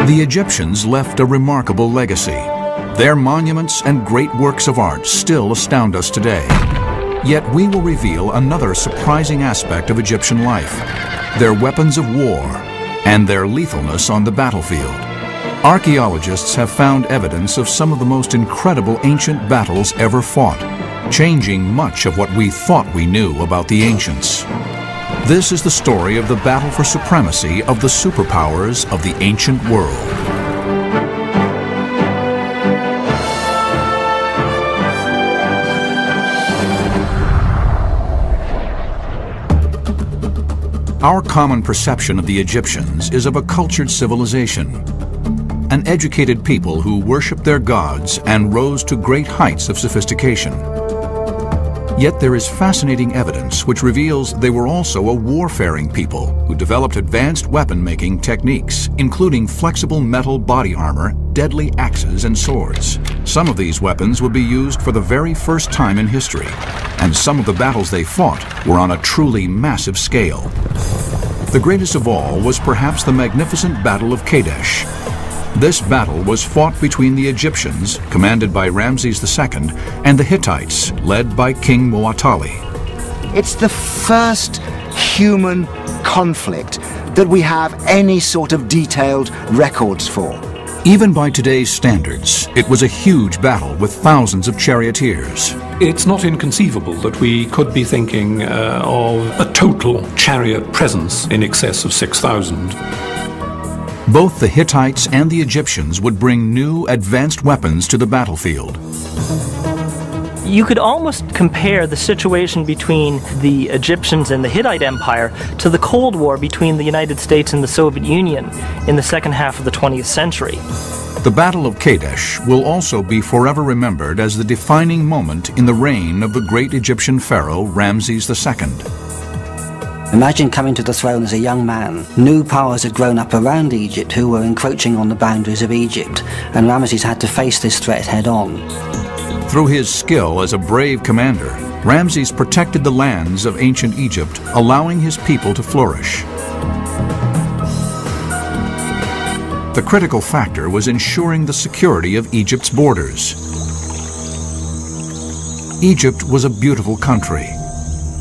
The Egyptians left a remarkable legacy. Their monuments and great works of art still astound us today. Yet we will reveal another surprising aspect of Egyptian life: their weapons of war and their lethalness on the battlefield. Archaeologists have found evidence of some of the most incredible ancient battles ever fought, changing much of what we thought we knew about the ancients. This is the story of the battle for supremacy of the superpowers of the ancient world. Our common perception of the Egyptians is of a cultured civilization, an educated people who worshiped their gods and rose to great heights of sophistication. Yet there is fascinating evidence which reveals they were also a warfaring people who developed advanced weapon-making techniques, including flexible metal body armor, deadly axes, and swords. Some of these weapons would be used for the very first time in history, and some of the battles they fought were on a truly massive scale. The greatest of all was perhaps the magnificent Battle of Kadesh. This battle was fought between the Egyptians, commanded by Ramses II, and the Hittites, led by King Muwatalli. It's the first human conflict that we have any sort of detailed records for. Even by today's standards, it was a huge battle with thousands of charioteers. It's not inconceivable that we could be thinking of a total chariot presence in excess of 6,000. Both the Hittites and the Egyptians would bring new, advanced weapons to the battlefield. You could almost compare the situation between the Egyptians and the Hittite Empire to the Cold War between the United States and the Soviet Union in the second half of the 20th century. The Battle of Kadesh will also be forever remembered as the defining moment in the reign of the great Egyptian pharaoh Ramses II. Imagine coming to the throne as a young man. New powers had grown up around Egypt who were encroaching on the boundaries of Egypt, and Ramses had to face this threat head-on. Through his skill as a brave commander, Ramses protected the lands of ancient Egypt, allowing his people to flourish. The critical factor was ensuring the security of Egypt's borders. Egypt was a beautiful country.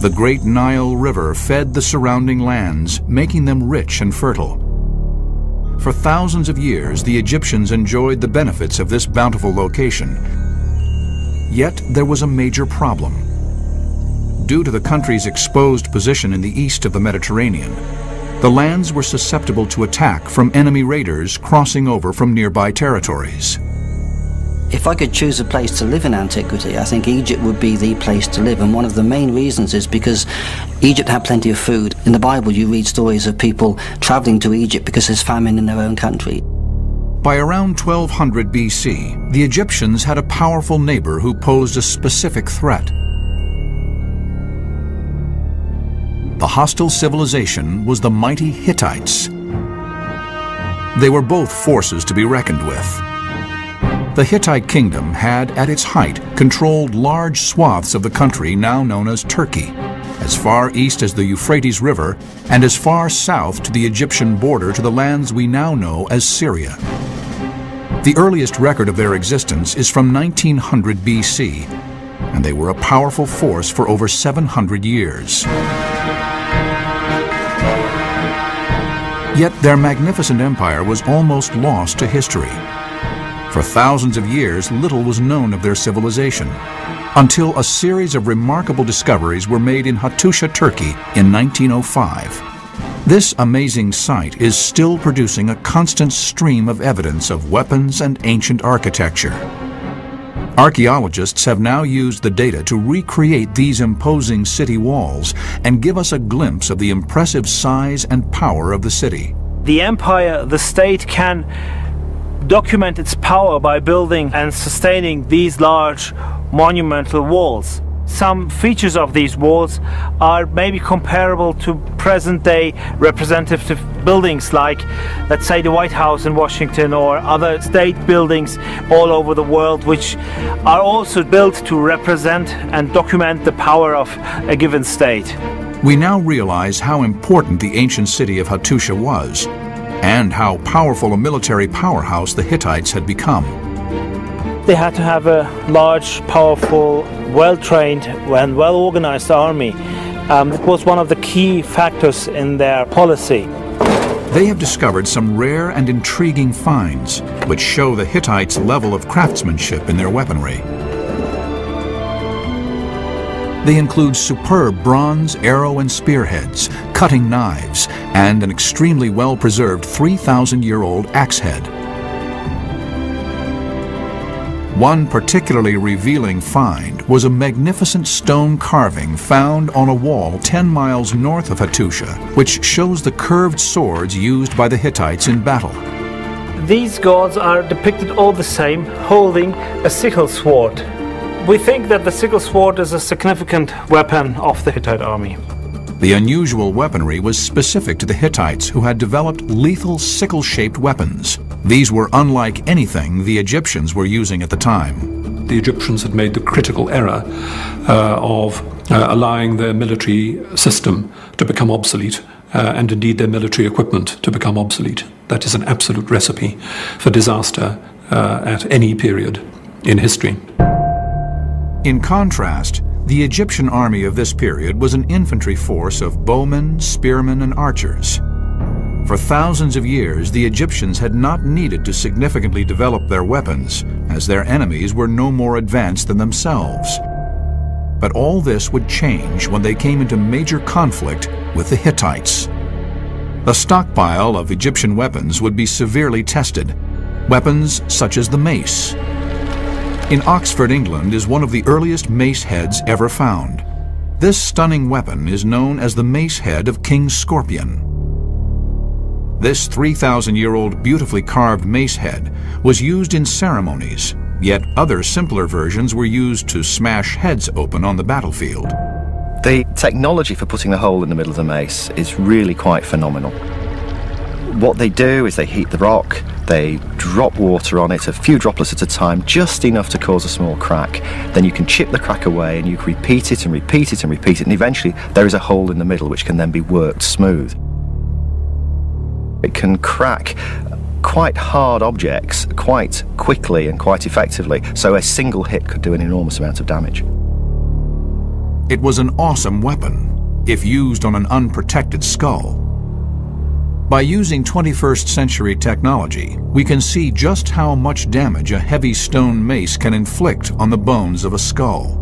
The great Nile River fed the surrounding lands, making them rich and fertile. For thousands of years, the Egyptians enjoyed the benefits of this bountiful location. Yet there was a major problem. Due to the country's exposed position in the east of the Mediterranean, the lands were susceptible to attack from enemy raiders crossing over from nearby territories. If I could choose a place to live in antiquity, I think Egypt would be the place to live, and one of the main reasons is because Egypt had plenty of food. In the Bible you read stories of people traveling to Egypt because there's famine in their own country. By around 1200 BC, the Egyptians had a powerful neighbor who posed a specific threat. The hostile civilization was the mighty Hittites. They were both forces to be reckoned with. The Hittite kingdom had, at its height, controlled large swaths of the country now known as Turkey, as far east as the Euphrates River and as far south to the Egyptian border to the lands we now know as Syria. The earliest record of their existence is from 1900 BC, and they were a powerful force for over 700 years. Yet their magnificent empire was almost lost to history. For thousands of years, little was known of their civilization, until a series of remarkable discoveries were made in Hattusha, Turkey in 1905. This amazing site is still producing a constant stream of evidence of weapons and ancient architecture. Archaeologists have now used the data to recreate these imposing city walls and give us a glimpse of the impressive size and power of the city. The empire, the state, can document its power by building and sustaining these large monumental walls. Some features of these walls are maybe comparable to present-day representative buildings like, let's say, the White House in Washington or other state buildings all over the world, which are also built to represent and document the power of a given state. We now realize how important the ancient city of Hattusha was. and how powerful a military powerhouse the Hittites had become. They had to have a large, powerful, well-trained and well-organized army. It was one of the key factors in their policy. They have discovered some rare and intriguing finds which show the Hittites' level of craftsmanship in their weaponry. They include superb bronze arrow and spearheads, cutting knives, and an extremely well-preserved 3,000-year-old axe head. One particularly revealing find was a magnificent stone carving found on a wall 10 miles north of Hattusha, which shows the curved swords used by the Hittites in battle. These gods are depicted all the same, holding a sickle sword. We think that the sickle sword is a significant weapon of the Hittite army. The unusual weaponry was specific to the Hittites, who had developed lethal sickle-shaped weapons. These were unlike anything the Egyptians were using at the time. The Egyptians had made the critical error of allowing their military system to become obsolete, and indeed their military equipment to become obsolete. That is an absolute recipe for disaster at any period in history. In contrast, the Egyptian army of this period was an infantry force of bowmen, spearmen, and archers. For thousands of years, the Egyptians had not needed to significantly develop their weapons, as their enemies were no more advanced than themselves. But all this would change when they came into major conflict with the Hittites. The stockpile of Egyptian weapons would be severely tested, weapons such as the mace. In Oxford, England, is one of the earliest mace heads ever found. This stunning weapon is known as the mace head of King Scorpion. This 3,000-year-old beautifully carved mace head was used in ceremonies, yet other simpler versions were used to smash heads open on the battlefield. The technology for putting the hole in the middle of the mace is really quite phenomenal. What they do is they heat the rock, they drop water on it, a few droplets at a time, just enough to cause a small crack. Then you can chip the crack away and you can repeat it and repeat it and repeat it, and eventually there is a hole in the middle which can then be worked smooth. It can crack quite hard objects quite quickly and quite effectively, so a single hit could do an enormous amount of damage. It was an awesome weapon, if used on an unprotected skull. By using 21st century technology, we can see just how much damage a heavy stone mace can inflict on the bones of a skull.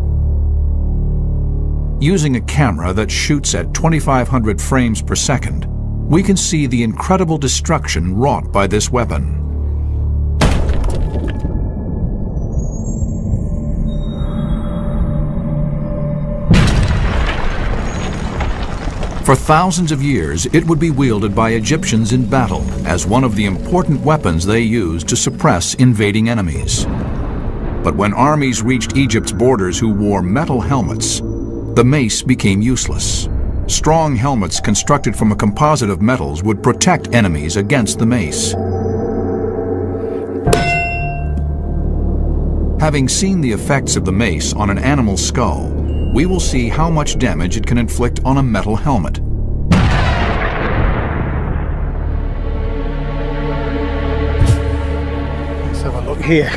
Using a camera that shoots at 2,500 frames per second, we can see the incredible destruction wrought by this weapon. For thousands of years, it would be wielded by Egyptians in battle as one of the important weapons they used to suppress invading enemies. But when armies reached Egypt's borders who wore metal helmets, the mace became useless. Strong helmets constructed from a composite of metals would protect enemies against the mace. Having seen the effects of the mace on an animal's skull, we will see how much damage it can inflict on a metal helmet. Let's have a look here.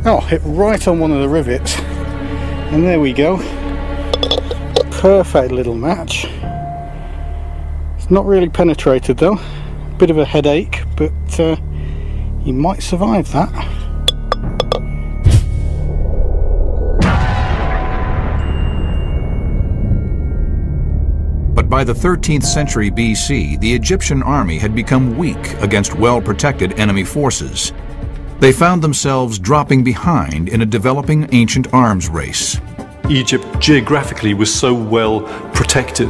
Oh, hit right on one of the rivets. And there we go. Perfect little match. It's not really penetrated though. Bit of a headache, but you might survive that. But by the 13th century BC, the Egyptian army had become weak against well-protected enemy forces. They found themselves dropping behind in a developing ancient arms race. Egypt geographically was so well protected,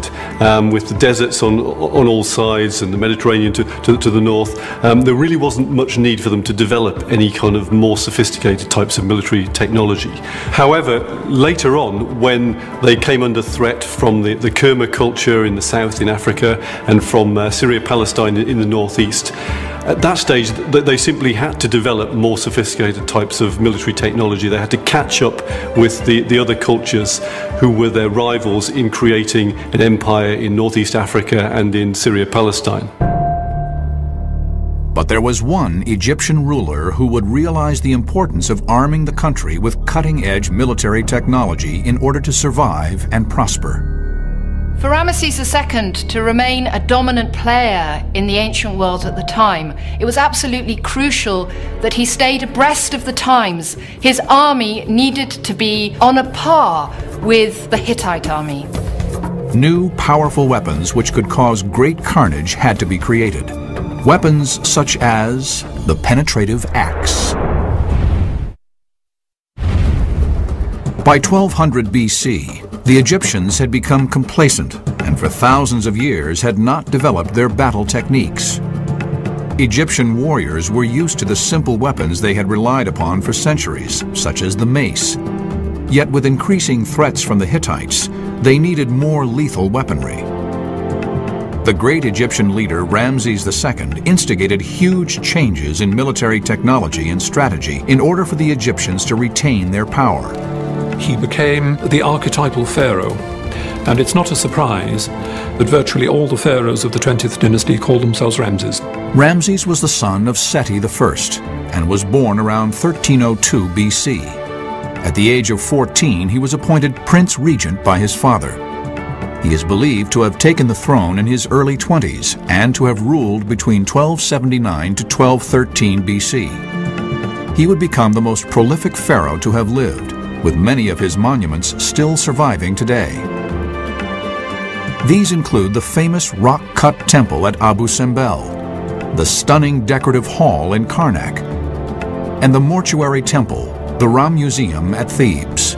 with the deserts on all sides and the Mediterranean to the north. There really wasn't much need for them to develop any kind of more sophisticated types of military technology. However, later on, when they came under threat from the Kerma culture in the south in Africa and from Syria-Palestine in the northeast, at that stage, they simply had to develop more sophisticated types of military technology. They had to catch up with the other cultures who were their rivals in creating an empire in northeast Africa and in Syria-Palestine. But there was one Egyptian ruler who would realize the importance of arming the country with cutting-edge military technology in order to survive and prosper. For Ramesses II to remain a dominant player in the ancient world at the time, it was absolutely crucial that he stayed abreast of the times. His army needed to be on a par with the Hittite army. New, powerful weapons which could cause great carnage had to be created. Weapons such as the penetrative axe. By 1200 BC, the Egyptians had become complacent and for thousands of years had not developed their battle techniques. Egyptian warriors were used to the simple weapons they had relied upon for centuries, such as the mace. Yet with increasing threats from the Hittites, they needed more lethal weaponry. The great Egyptian leader Ramses II instigated huge changes in military technology and strategy in order for the Egyptians to retain their power. He became the archetypal pharaoh, and it's not a surprise that virtually all the pharaohs of the 20th dynasty called themselves Ramses. Ramses was the son of Seti I and was born around 1302 BC. At the age of 14, he was appointed Prince Regent by his father. He is believed to have taken the throne in his early 20s and to have ruled between 1279 to 1213 BC. He would become the most prolific pharaoh to have lived, with many of his monuments still surviving today. These include the famous rock-cut temple at Abu Simbel, the stunning decorative hall in Karnak, and the mortuary temple, the Ram Museum at Thebes.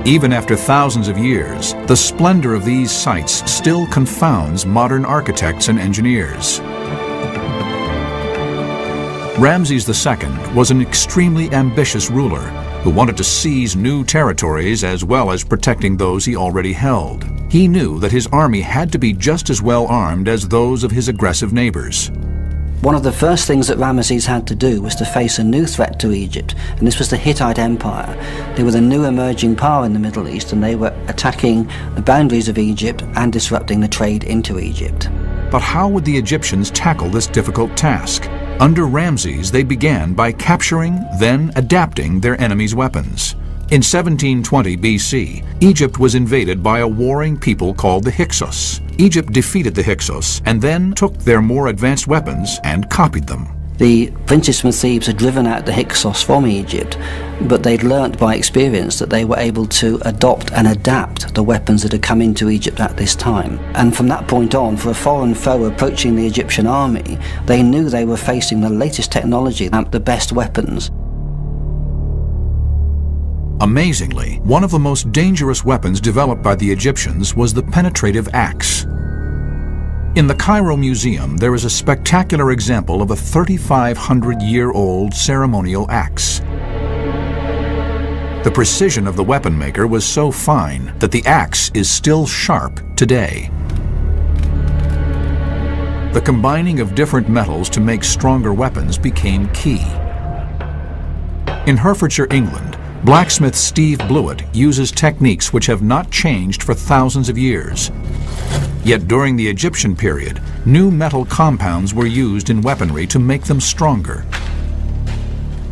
Even after thousands of years, the splendor of these sites still confounds modern architects and engineers. Ramses II was an extremely ambitious ruler who wanted to seize new territories as well as protecting those he already held. He knew that his army had to be just as well armed as those of his aggressive neighbors. One of the first things that Ramesses had to do was to face a new threat to Egypt, and this was the Hittite Empire. They were the new emerging power in the Middle East, and they were attacking the boundaries of Egypt and disrupting the trade into Egypt. But how would the Egyptians tackle this difficult task? Under Ramses, they began by capturing, then adapting their enemies' weapons. In 1720 BC, Egypt was invaded by a warring people called the Hyksos. Egypt defeated the Hyksos and then took their more advanced weapons and copied them. The princes from Thebes had driven out the Hyksos from Egypt, but they'd learnt by experience that they were able to adopt and adapt the weapons that had come into Egypt at this time. And from that point on, for a foreign foe approaching the Egyptian army, they knew they were facing the latest technology and the best weapons. Amazingly, one of the most dangerous weapons developed by the Egyptians was the penetrative axe. In the Cairo Museum, there is a spectacular example of a 3,500-year-old ceremonial axe. The precision of the weapon maker was so fine that the axe is still sharp today. The combining of different metals to make stronger weapons became key. In Herefordshire, England, blacksmith Steve Blewett uses techniques which have not changed for thousands of years. Yet during the Egyptian period, new metal compounds were used in weaponry to make them stronger.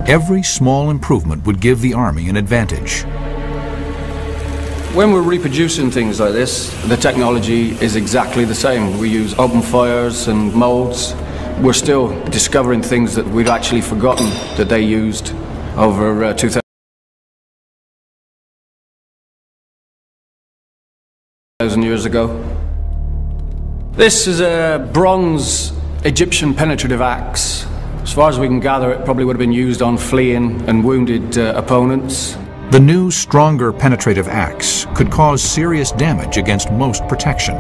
Every small improvement would give the army an advantage. When we're reproducing things like this, the technology is exactly the same. We use open fires and molds. We're still discovering things that we'd actually forgotten that they used over 2,000 years ago. This is a bronze Egyptian penetrative axe. As far as we can gather, it probably would have been used on fleeing and wounded opponents. The new, stronger penetrative axe could cause serious damage against most protection.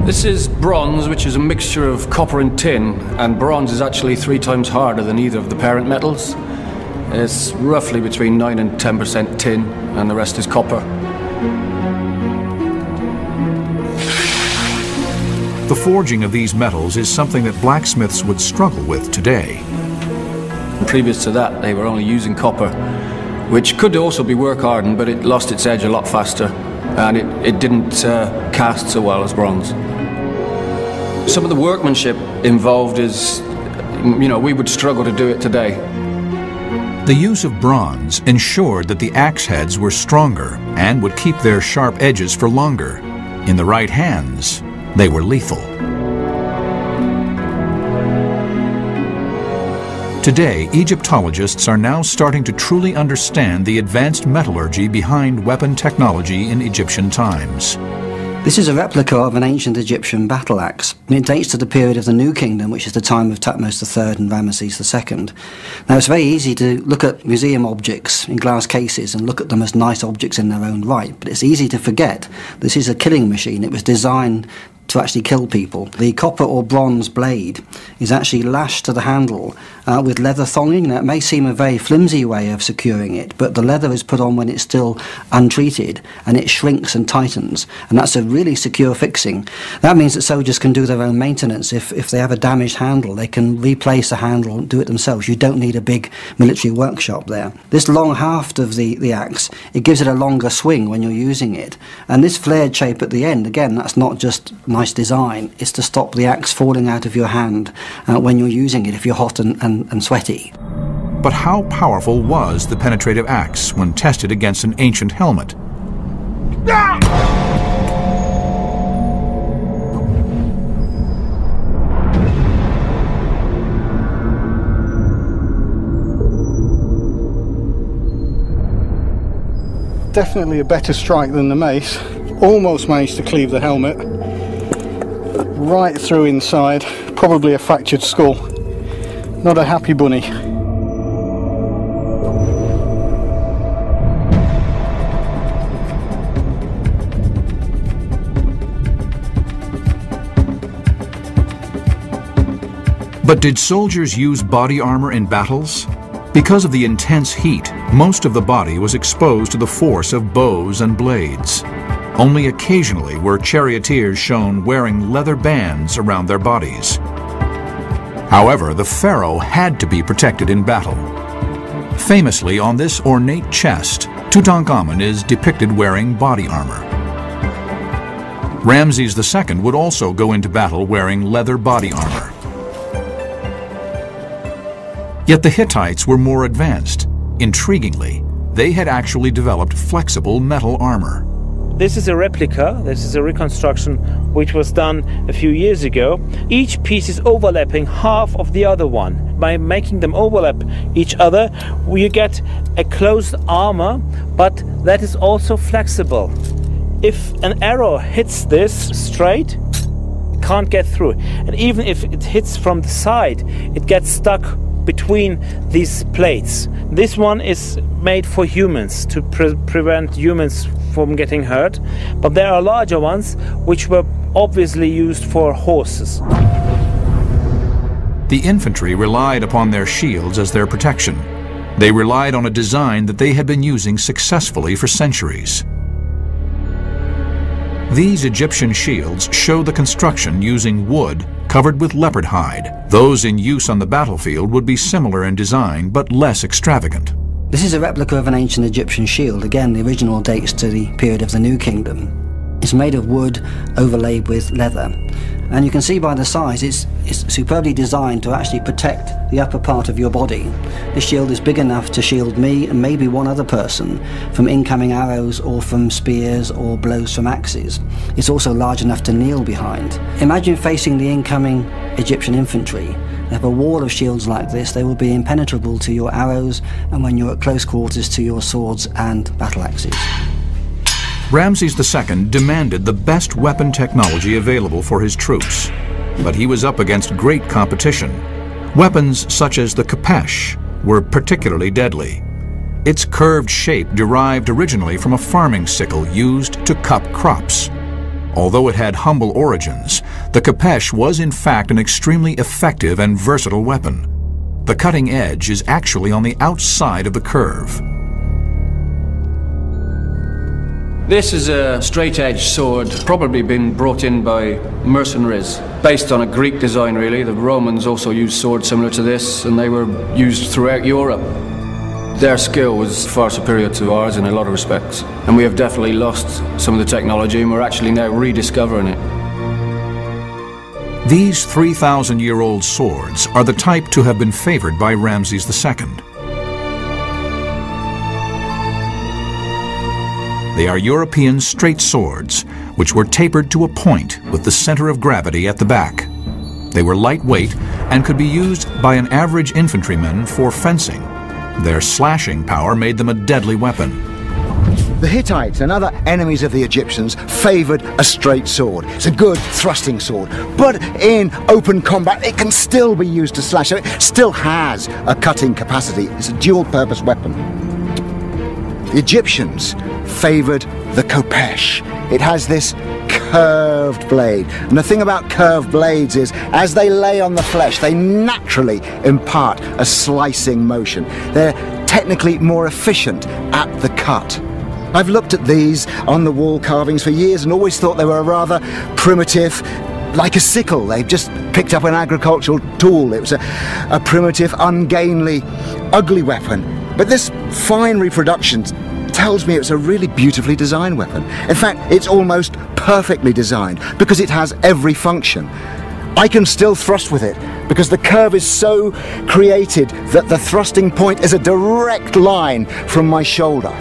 This is bronze, which is a mixture of copper and tin, and bronze is actually 3 times harder than either of the parent metals. It's roughly between 9 and 10% tin, and the rest is copper. The forging of these metals is something that blacksmiths would struggle with today. Previous to that, they were only using copper, which could also be work hardened, but it lost its edge a lot faster. and it didn't cast so well as bronze. Some of the workmanship involved is, you know, we would struggle to do it today. The use of bronze ensured that the axe heads were stronger and would keep their sharp edges for longer. In the right hands, they were lethal. Today, Egyptologists are now starting to truly understand the advanced metallurgy behind weapon technology in Egyptian times. This is a replica of an ancient Egyptian battle axe. It dates to the period of the New Kingdom, which is the time of Thutmose III and Ramesses II. Now, it's very easy to look at museum objects in glass cases and look at them as nice objects in their own right, but it's easy to forget this is a killing machine. It was designed to actually kill people. The copper or bronze blade is actually lashed to the handle with leather thonging. Now, it may seem a very flimsy way of securing it, but the leather is put on when it's still untreated, and it shrinks and tightens, and that's a really secure fixing. That means that soldiers can do their own maintenance. If they have a damaged handle, they can replace the handle and do it themselves. You don't need a big military workshop there. This long haft of the axe, it gives it a longer swing when you're using it, and this flared shape at the end, again, that's not just nice design, it's to stop the axe falling out of your hand when you're using it if you're hot and sweaty. But how powerful was the penetrative axe when tested against an ancient helmet? Definitely a better strike than the mace. Almost managed to cleave the helmet. Right through inside, probably a fractured skull. Not a happy bunny. But did soldiers use body armor in battles? Because of the intense heat, most of the body was exposed to the force of bows and blades. Only occasionally were charioteers shown wearing leather bands around their bodies. However, the pharaoh had to be protected in battle. Famously, on this ornate chest, Tutankhamun is depicted wearing body armor. Ramses II would also go into battle wearing leather body armor. Yet the Hittites were more advanced. Intriguingly, they had actually developed flexible metal armor. This is a replica, this is a reconstruction which was done a few years ago. Each piece is overlapping half of the other one. By making them overlap each other, you get a closed armor, but that is also flexible. If an arrow hits this straight, it can't get through. And even if it hits from the side, it gets stuck between these plates. This one is made for humans, to prevent humans from getting hurt, but there are larger ones which were obviously used for horses. The infantry relied upon their shields as their protection. They relied on a design that they had been using successfully for centuries. These Egyptian shields show the construction using wood covered with leopard hide. Those in use on the battlefield would be similar in design but less extravagant. This is a replica of an ancient Egyptian shield. Again, the original dates to the period of the New Kingdom. It's made of wood overlaid with leather. And you can see by the size, it's superbly designed to actually protect the upper part of your body. This shield is big enough to shield me and maybe one other person from incoming arrows or from spears or blows from axes. It's also large enough to kneel behind. Imagine facing the incoming Egyptian infantry. They have a wall of shields like this. They will be impenetrable to your arrows and when you're at close quarters to your swords and battle axes. Ramses II demanded the best weapon technology available for his troops, but he was up against great competition. Weapons such as the kapesh were particularly deadly. Its curved shape derived originally from a farming sickle used to cup crops. Although it had humble origins, the kapesh was in fact an extremely effective and versatile weapon. The cutting edge is actually on the outside of the curve. This is a straight-edged sword, probably been brought in by mercenaries, based on a Greek design really. The Romans also used swords similar to this, and they were used throughout Europe. Their skill was far superior to ours in a lot of respects. And we have definitely lost some of the technology, and we're actually now rediscovering it. These 3,000-year-old swords are the type to have been favored by Ramses II. They are European straight swords, which were tapered to a point with the center of gravity at the back. They were lightweight and could be used by an average infantryman for fencing. Their slashing power made them a deadly weapon. The Hittites and other enemies of the Egyptians favoured a straight sword. It's a good thrusting sword, but in open combat it can still be used to slash, so it still has a cutting capacity. It's a dual-purpose weapon. The Egyptians favoured the khopesh. It has this curved blade, and the thing about curved blades is, as they lay on the flesh, they naturally impart a slicing motion. They're technically more efficient at the cut. I've looked at these on the wall carvings for years and always thought they were rather primitive, like a sickle. They've just picked up an agricultural tool. It was a primitive, ungainly, ugly weapon. But this fine reproduction tells me it's a really beautifully designed weapon. In fact, it's almost perfectly designed because it has every function. I can still thrust with it because the curve is so created that the thrusting point is a direct line from my shoulder.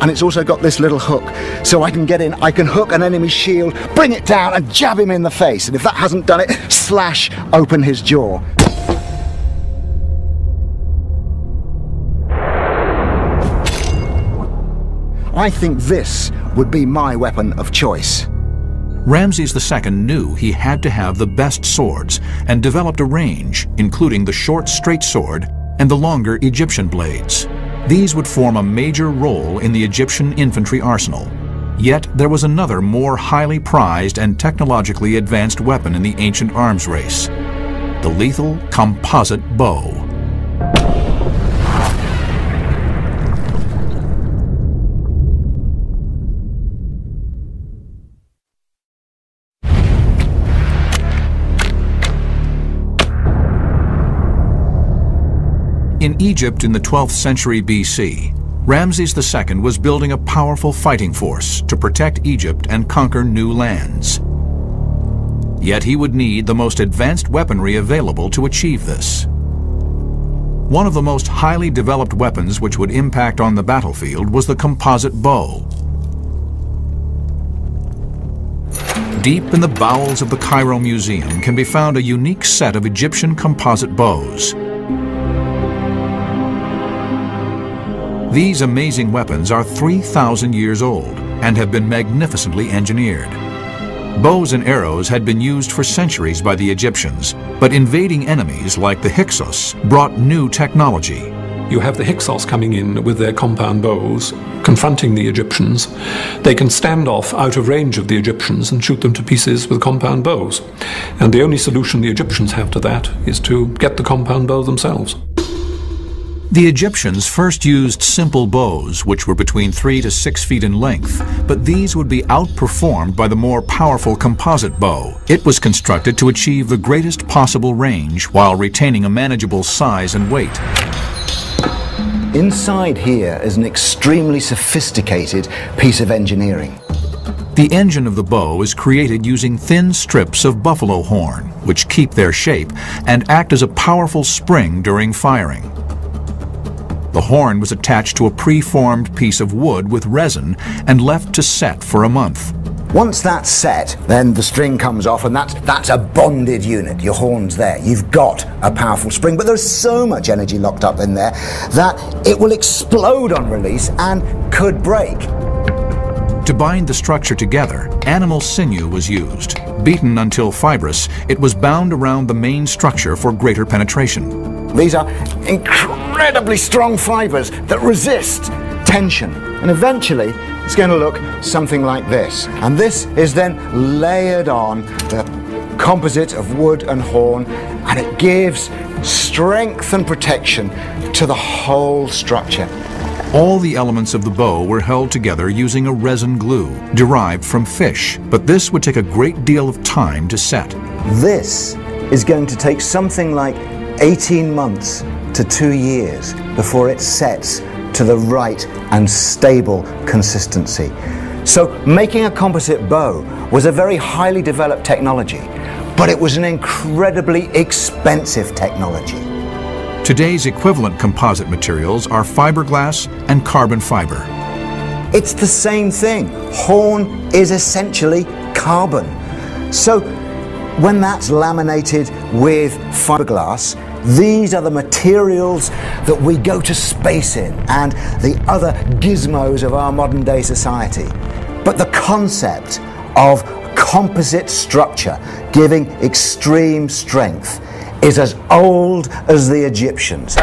And it's also got this little hook, so I can get in, I can hook an enemy's shield, bring it down and jab him in the face. And if that hasn't done it, slash open his jaw. I think this would be my weapon of choice. Ramses II knew he had to have the best swords and developed a range, including the short straight sword and the longer Egyptian blades. These would form a major role in the Egyptian infantry arsenal. Yet there was another more highly prized and technologically advanced weapon in the ancient arms race: the lethal composite bow. In Egypt in the 12th century BC, Ramses II was building a powerful fighting force to protect Egypt and conquer new lands. Yet he would need the most advanced weaponry available to achieve this. One of the most highly developed weapons which would impact on the battlefield was the composite bow. Deep in the bowels of the Cairo Museum can be found a unique set of Egyptian composite bows. These amazing weapons are 3,000 years old and have been magnificently engineered. Bows and arrows had been used for centuries by the Egyptians, but invading enemies like the Hyksos brought new technology. You have the Hyksos coming in with their compound bows, confronting the Egyptians. They can stand off out of range of the Egyptians and shoot them to pieces with compound bows. And the only solution the Egyptians have to that is to get the compound bow themselves. The Egyptians first used simple bows, which were between 3 to 6 feet in length, but these would be outperformed by the more powerful composite bow. It was constructed to achieve the greatest possible range while retaining a manageable size and weight. Inside here is an extremely sophisticated piece of engineering. The engine of the bow is created using thin strips of buffalo horn, which keep their shape and act as a powerful spring during firing. The horn was attached to a pre-formed piece of wood with resin and left to set for a month. Once that's set, then the string comes off, and that's a bonded unit. Your horn's there. You've got a powerful spring, but there's so much energy locked up in there that it will explode on release and could break. To bind the structure together, animal sinew was used. Beaten until fibrous, it was bound around the main structure for greater penetration. These are incredibly strong fibers that resist tension, and eventually it's going to look something like this. And this is then layered on the composite of wood and horn, and it gives strength and protection to the whole structure. All the elements of the bow were held together using a resin glue derived from fish, but this would take a great deal of time to set. This is going to take something like 18 months to 2 years before it sets to the right and stable consistency. So making a composite bow was a very highly developed technology, but it was an incredibly expensive technology. Today's equivalent composite materials are fiberglass and carbon fiber. It's the same thing. Horn is essentially carbon. So when that's laminated with fiberglass, these are the materials that we go to space in and the other gizmos of our modern day society. But the concept of composite structure giving extreme strength is as old as the Egyptians.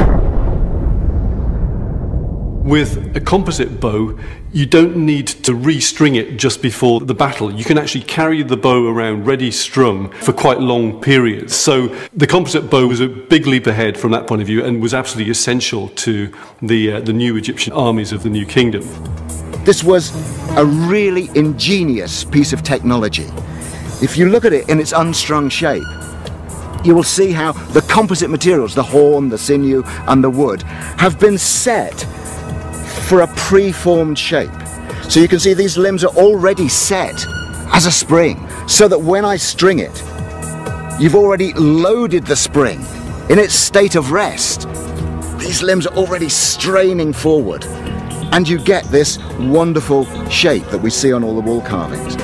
With a composite bow, you don't need to restring it just before the battle. You can actually carry the bow around ready strung for quite long periods. So the composite bow was a big leap ahead from that point of view and was absolutely essential to the new Egyptian armies of the New Kingdom. This was a really ingenious piece of technology. If you look at it in its unstrung shape, you will see how the composite materials, the horn, the sinew and the wood, have been set for a pre-formed shape. So you can see these limbs are already set as a spring, so that when I string it, you've already loaded the spring in its state of rest. These limbs are already straining forward, and you get this wonderful shape that we see on all the wall carvings.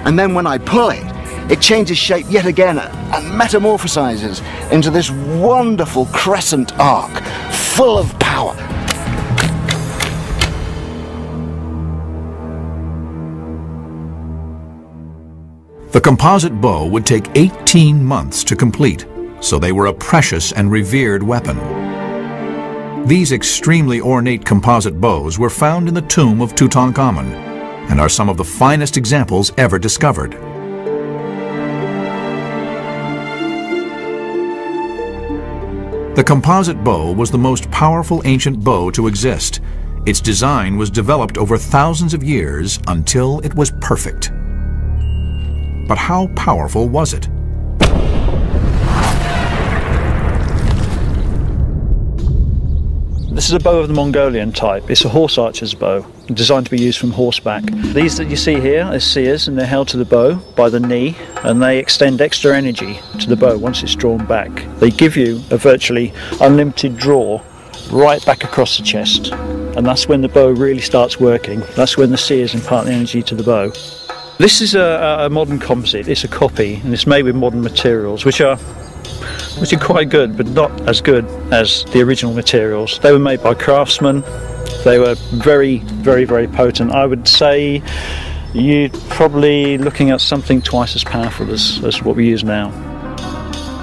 And then when I pull it, it changes shape yet again and metamorphosizes into this wonderful crescent arc, full of power. The composite bow would take 18 months to complete, so they were a precious and revered weapon. These extremely ornate composite bows were found in the tomb of Tutankhamun and are some of the finest examples ever discovered. The composite bow was the most powerful ancient bow to exist. Its design was developed over thousands of years until it was perfect. But how powerful was it? This is a bow of the Mongolian type. It's a horse archer's bow, designed to be used from horseback. These that you see here are seers, and they're held to the bow by the knee, and they extend extra energy to the bow once it's drawn back. They give you a virtually unlimited draw right back across the chest, and that's when the bow really starts working. That's when the seers impart the energy to the bow. This is a modern composite. It's a copy, and it's made with modern materials, which are quite good, but not as good as the original materials. They were made by craftsmen. They were very, very, very potent. I would say you're probably looking at something twice as powerful as what we use now.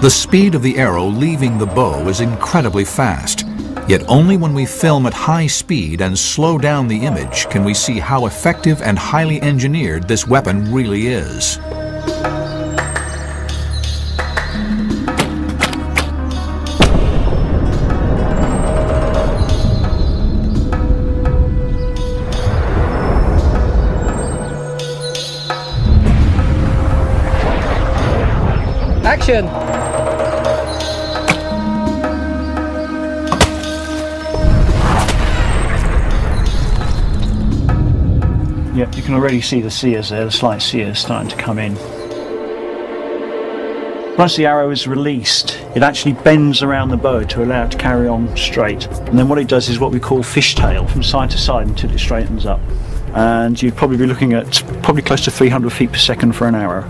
The speed of the arrow leaving the bow is incredibly fast, yet only when we film at high speed and slow down the image can we see how effective and highly engineered this weapon really is. Action! Yep, you can already see the sears there, the slight sears starting to come in. Once the arrow is released, it actually bends around the bow to allow it to carry on straight. And then what it does is what we call fishtail, from side to side until it straightens up. And you'd probably be looking at probably close to 300 feet per second for an arrow.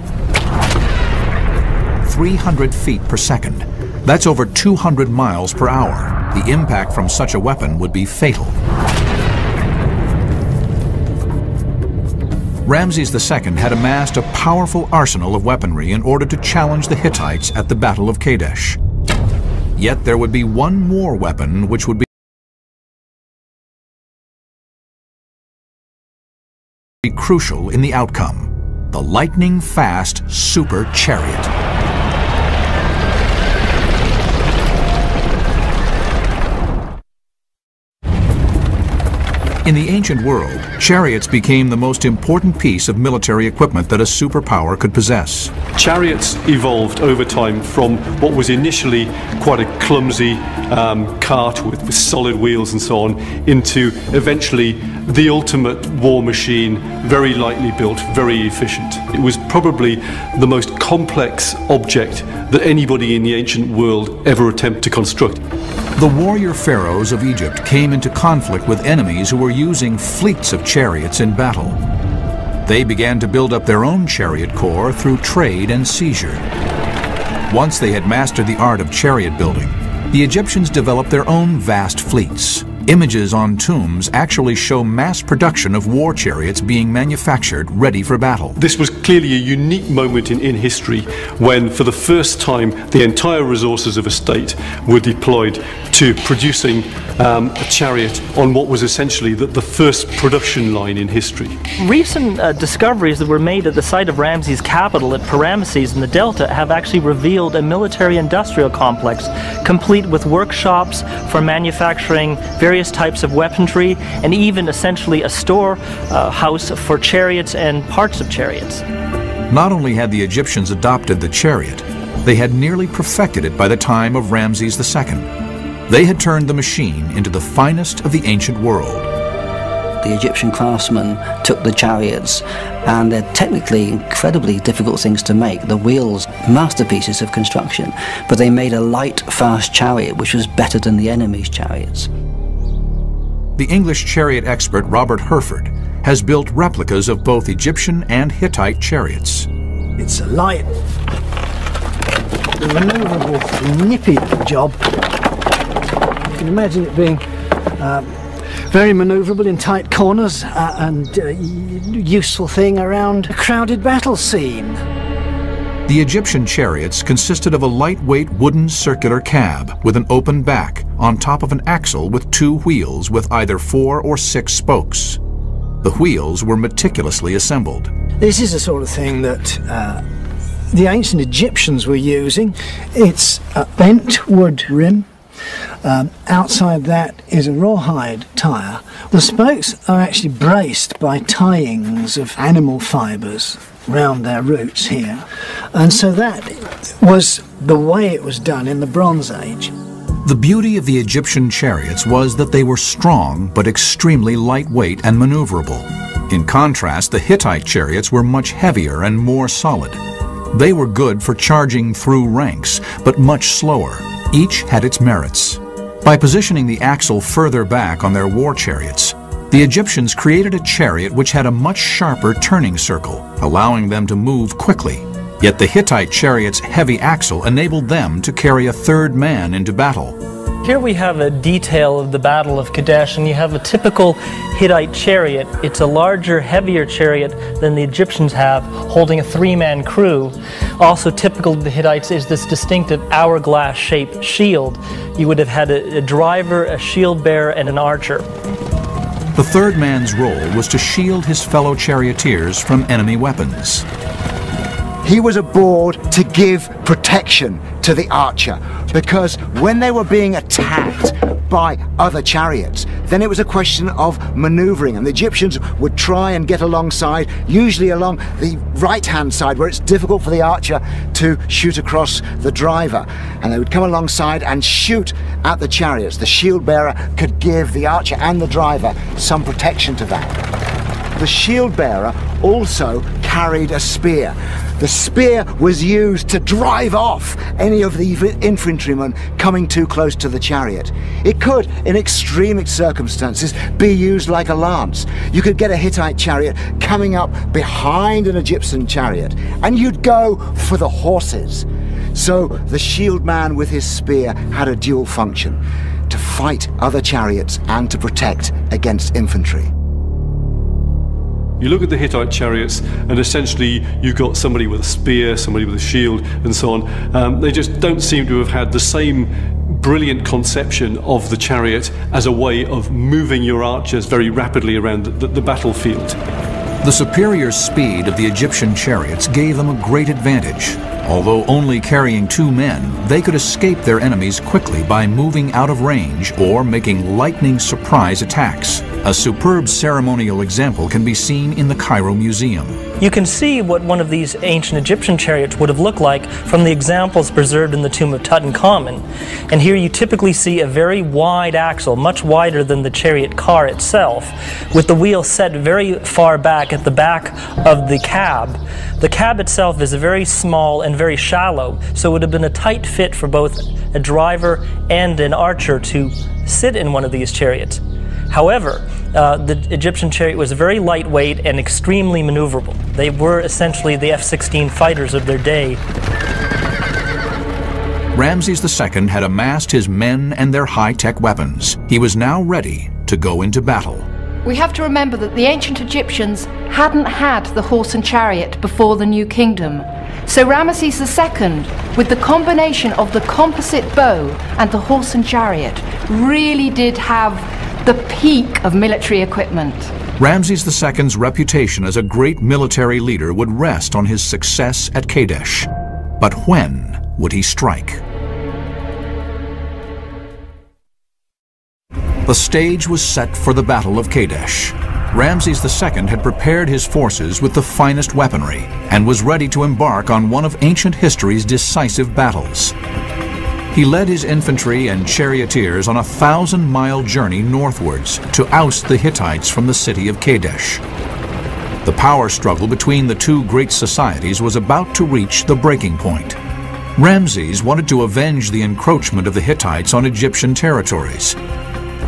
300 feet per second. That's over 200 miles per hour. The impact from such a weapon would be fatal. Ramses II had amassed a powerful arsenal of weaponry in order to challenge the Hittites at the Battle of Kadesh. Yet there would be one more weapon which would be crucial in the outcome: the lightning-fast super chariot. In the ancient world, chariots became the most important piece of military equipment that a superpower could possess. Chariots evolved over time from what was initially quite a clumsy cart with solid wheels and so on, into eventually the ultimate war machine, very lightly built, very efficient. It was probably the most complex object that anybody in the ancient world ever attempted to construct. The warrior pharaohs of Egypt came into conflict with enemies who were using fleets of chariots in battle. They began to build up their own chariot corps through trade and seizure. Once they had mastered the art of chariot building, the Egyptians developed their own vast fleets. Images on tombs actually show mass production of war chariots being manufactured ready for battle. This was clearly a unique moment in history when, for the first time, the entire resources of a state were deployed to producing a chariot on what was essentially the first production line in history. Recent discoveries that were made at the site of Ramses' capital at Ramesses in the Delta have actually revealed a military-industrial complex complete with workshops for manufacturing various types of weaponry, and even essentially a storehouse for chariots and parts of chariots. Not only had the Egyptians adopted the chariot, they had nearly perfected it by the time of Ramses II. They had turned the machine into the finest of the ancient world. The Egyptian craftsmen took the chariots, and they're technically incredibly difficult things to make. The wheels, masterpieces of construction, but they made a light, fast chariot which was better than the enemy's chariots. The English chariot expert Robert Herford has built replicas of both Egyptian and Hittite chariots. It's a light, maneuverable, nippy job. You can imagine it being very maneuverable in tight corners and useful thing around a crowded battle scene. The Egyptian chariots consisted of a lightweight wooden circular cab with an open back on top of an axle with two wheels with either 4 or 6 spokes. The wheels were meticulously assembled. This is the sort of thing that the ancient Egyptians were using. It's a bent wood rim. Outside that is a rawhide tyre. The spokes are actually braced by tyings of animal fibres round their roots here, and so that was the way it was done in the Bronze Age. The beauty of the Egyptian chariots was that they were strong but extremely lightweight and maneuverable. In contrast, the Hittite chariots were much heavier and more solid. They were good for charging through ranks, but much slower. Each had its merits. By positioning the axle further back on their war chariots, the Egyptians created a chariot which had a much sharper turning circle, allowing them to move quickly. Yet the Hittite chariot's heavy axle enabled them to carry a third man into battle. Here we have a detail of the Battle of Kadesh, and you have a typical Hittite chariot. It's a larger, heavier chariot than the Egyptians have, holding a 3-man crew. Also typical of the Hittites is this distinctive hourglass-shaped shield. You would have had a driver, a shield bearer, and an archer. The third man's role was to shield his fellow charioteers from enemy weapons. He was aboard to give protection to the archer, because when they were being attacked by other chariots, then it was a question of maneuvering, and the Egyptians would try and get alongside, usually along the right-hand side where it's difficult for the archer to shoot across the driver, and they would come alongside and shoot at the chariots. The shield bearer could give the archer and the driver some protection to that. The shield bearer also carried a spear. The spear was used to drive off any of the infantrymen coming too close to the chariot. It could, in extreme circumstances, be used like a lance. You could get a Hittite chariot coming up behind an Egyptian chariot, and you'd go for the horses. So the shield man with his spear had a dual function: to fight other chariots and to protect against infantry. You look at the Hittite chariots, and essentially you've got somebody with a spear, somebody with a shield, and so on. They just don't seem to have had the same brilliant conception of the chariot as a way of moving your archers very rapidly around the battlefield. The superior speed of the Egyptian chariots gave them a great advantage. Although only carrying 2 men, they could escape their enemies quickly by moving out of range or making lightning surprise attacks. A superb ceremonial example can be seen in the Cairo Museum. You can see what one of these ancient Egyptian chariots would have looked like from the examples preserved in the tomb of Tutankhamun. And here you typically see a very wide axle, much wider than the chariot car itself, with the wheel set very far back at the back of the cab. The cab itself is very small and very shallow, so it would have been a tight fit for both a driver and an archer to sit in one of these chariots. However, the Egyptian chariot was very lightweight and extremely maneuverable. They were essentially the F-16 fighters of their day. Ramses II had amassed his men and their high-tech weapons. He was now ready to go into battle. We have to remember that the ancient Egyptians hadn't had the horse and chariot before the New Kingdom. So Ramesses II, with the combination of the composite bow and the horse and chariot, really did have the peak of military equipment. Ramses II's reputation as a great military leader would rest on his success at Kadesh. But when would he strike? The stage was set for the Battle of Kadesh. Ramses II had prepared his forces with the finest weaponry and was ready to embark on one of ancient history's decisive battles. He led his infantry and charioteers on a 1,000-mile journey northwards to oust the Hittites from the city of Kadesh. The power struggle between the two great societies was about to reach the breaking point. Ramses wanted to avenge the encroachment of the Hittites on Egyptian territories.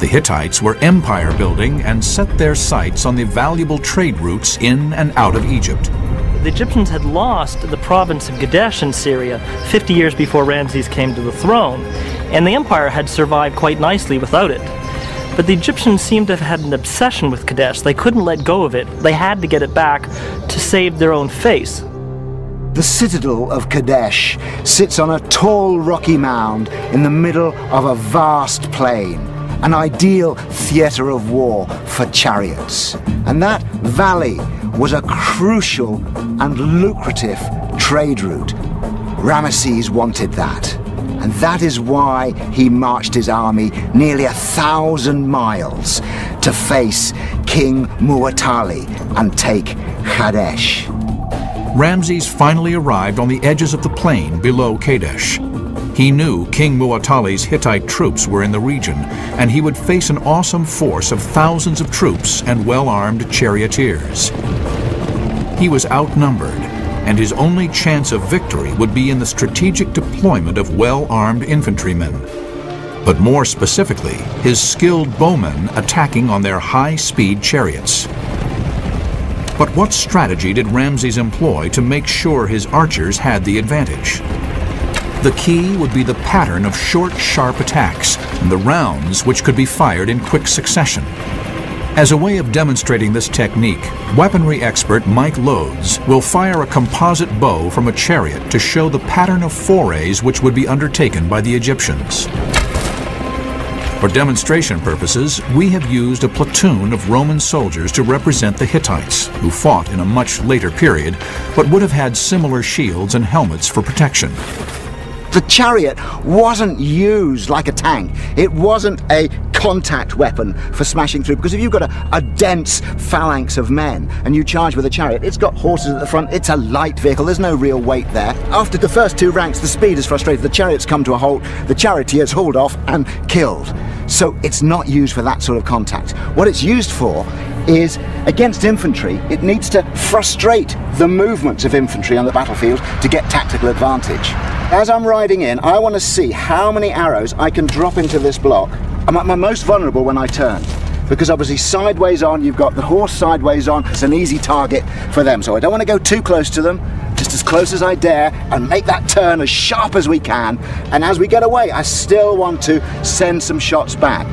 The Hittites were empire building and set their sights on the valuable trade routes in and out of Egypt. The Egyptians had lost the province of Kadesh in Syria 50 years before Ramses came to the throne, and the empire had survived quite nicely without it. But the Egyptians seemed to have had an obsession with Kadesh. They couldn't let go of it. They had to get it back to save their own face. The citadel of Kadesh sits on a tall rocky mound in the middle of a vast plain, an ideal theatre of war for chariots. And that valley was a crucial and lucrative trade route. Ramesses wanted that, and that is why he marched his army nearly 1,000 miles to face King Muwatalli and take Kadesh. Ramses finally arrived on the edges of the plain below Kadesh. He knew King Muwatalli's Hittite troops were in the region, and he would face an awesome force of thousands of troops and well-armed charioteers. He was outnumbered, and his only chance of victory would be in the strategic deployment of well-armed infantrymen, but more specifically, his skilled bowmen attacking on their high-speed chariots. But what strategy did Ramses employ to make sure his archers had the advantage? The key would be the pattern of short, sharp attacks and the rounds which could be fired in quick succession. As a way of demonstrating this technique, weaponry expert Mike Lodes will fire a composite bow from a chariot to show the pattern of forays which would be undertaken by the Egyptians. For demonstration purposes, we have used a platoon of Roman soldiers to represent the Hittites, who fought in a much later period, but would have had similar shields and helmets for protection. The chariot wasn't used like a tank. It wasn't a contact weapon for smashing through, because if you've got a dense phalanx of men and you charge with a chariot, it's got horses at the front, it's a light vehicle, there's no real weight there. After the first two ranks, the speed is frustrated, the chariots come to a halt, the charioteers hauled off and killed. So it's not used for that sort of contact. What it's used for is against infantry. It needs to frustrate the movements of infantry on the battlefield to get tactical advantage. As I'm riding in, I want to see how many arrows I can drop into this block. I'm at my most vulnerable when I turn, because obviously sideways on, you've got the horse sideways on, it's an easy target for them. So I don't want to go too close to them, just as close as I dare, and make that turn as sharp as we can. And as we get away, I still want to send some shots back.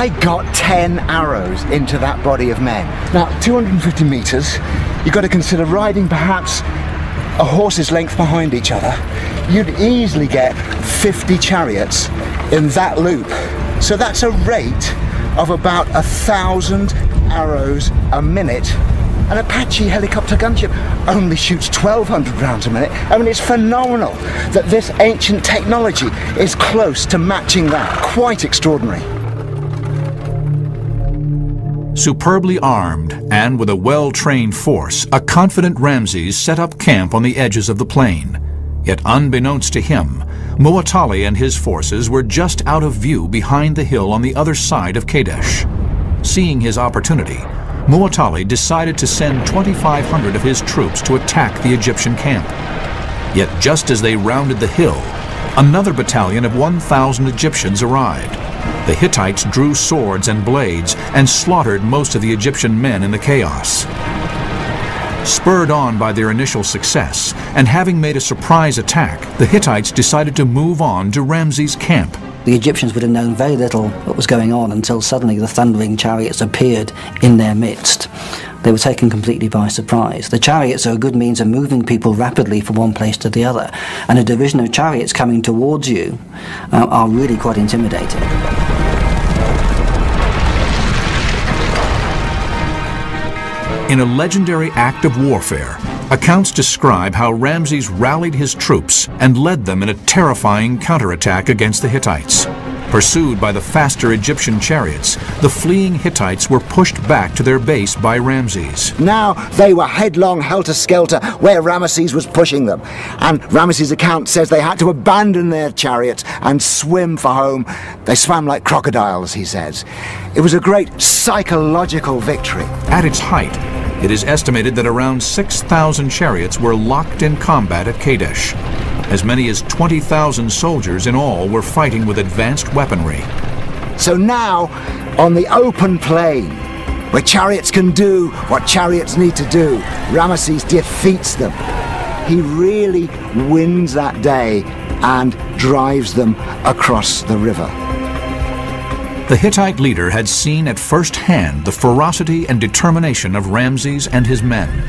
I got 10 arrows into that body of men. Now, 250 meters, you've got to consider riding perhaps a horse's length behind each other. You'd easily get 50 chariots in that loop. So that's a rate of about 1,000 arrows a minute. An Apache helicopter gunship only shoots 1,200 rounds a minute. I mean, it's phenomenal that this ancient technology is close to matching that. Quite extraordinary. Superbly armed and with a well-trained force, a confident Ramses set up camp on the edges of the plain. Yet unbeknownst to him, Muwatalli and his forces were just out of view behind the hill on the other side of Kadesh. Seeing his opportunity, Muwatalli decided to send 2,500 of his troops to attack the Egyptian camp. Yet just as they rounded the hill, another battalion of 1,000 Egyptians arrived. The Hittites drew swords and blades and slaughtered most of the Egyptian men in the chaos. Spurred on by their initial success, and having made a surprise attack, the Hittites decided to move on to Ramses' camp. The Egyptians would have known very little what was going on until suddenly the thundering chariots appeared in their midst. They were taken completely by surprise. The chariots are a good means of moving people rapidly from one place to the other, and a division of chariots coming towards you are really quite intimidating. In a legendary act of warfare, accounts describe how Ramses rallied his troops and led them in a terrifying counterattack against the Hittites. Pursued by the faster Egyptian chariots, the fleeing Hittites were pushed back to their base by Ramses. Now they were headlong helter-skelter where Ramesses was pushing them. And Ramesses' account says they had to abandon their chariots and swim for home. They swam like crocodiles, he says. It was a great psychological victory. At its height, it is estimated that around 6,000 chariots were locked in combat at Kadesh. As many as 20,000 soldiers in all were fighting with advanced weaponry. So now, on the open plain, where chariots can do what chariots need to do, Ramesses defeats them. He really wins that day and drives them across the river. The Hittite leader had seen at first hand the ferocity and determination of Ramses and his men.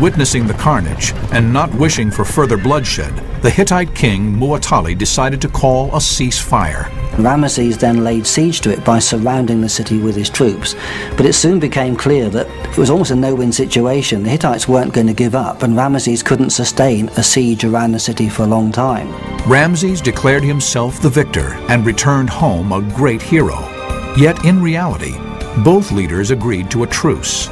Witnessing the carnage and not wishing for further bloodshed, the Hittite king Muwatalli decided to call a ceasefire. Ramesses then laid siege to it by surrounding the city with his troops, but it soon became clear that it was almost a no-win situation. The Hittites weren't going to give up, and Ramesses couldn't sustain a siege around the city for a long time. Ramses declared himself the victor and returned home a great hero. Yet in reality, both leaders agreed to a truce.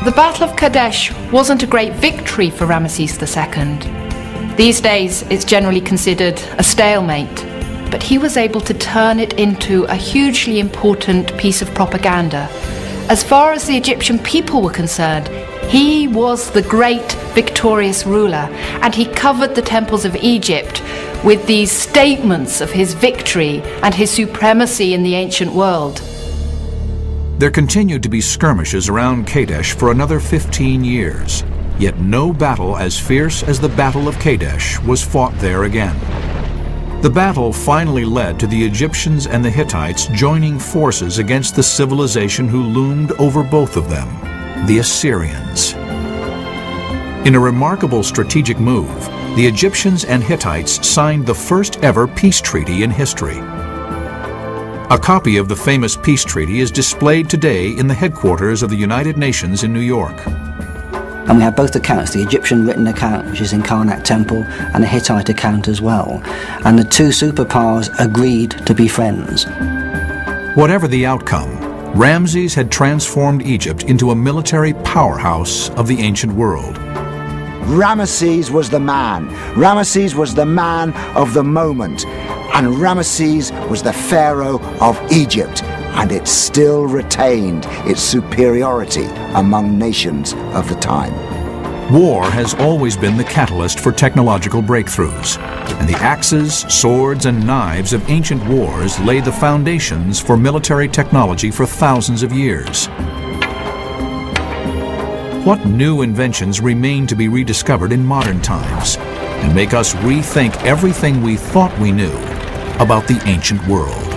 The Battle of Kadesh wasn't a great victory for Ramesses II. These days, it's generally considered a stalemate, but he was able to turn it into a hugely important piece of propaganda. As far as the Egyptian people were concerned, he was the great victorious ruler, and he covered the temples of Egypt with these statements of his victory and his supremacy in the ancient world. There continued to be skirmishes around Kadesh for another 15 years, yet no battle as fierce as the Battle of Kadesh was fought there again. The battle finally led to the Egyptians and the Hittites joining forces against the civilization who loomed over both of them, the Assyrians. In a remarkable strategic move, the Egyptians and Hittites signed the first ever peace treaty in history. A copy of the famous peace treaty is displayed today in the headquarters of the United Nations in New York. And we have both accounts, the Egyptian written account, which is in Karnak Temple, and the Hittite account as well. And the two superpowers agreed to be friends. Whatever the outcome, Ramses had transformed Egypt into a military powerhouse of the ancient world. Ramesses was the man. Ramesses was the man of the moment. And Ramesses was the pharaoh of Egypt. And it still retained its superiority among nations of the time. War has always been the catalyst for technological breakthroughs, and the axes, swords, and knives of ancient wars laid the foundations for military technology for thousands of years. What new inventions remain to be rediscovered in modern times and make us rethink everything we thought we knew about the ancient world?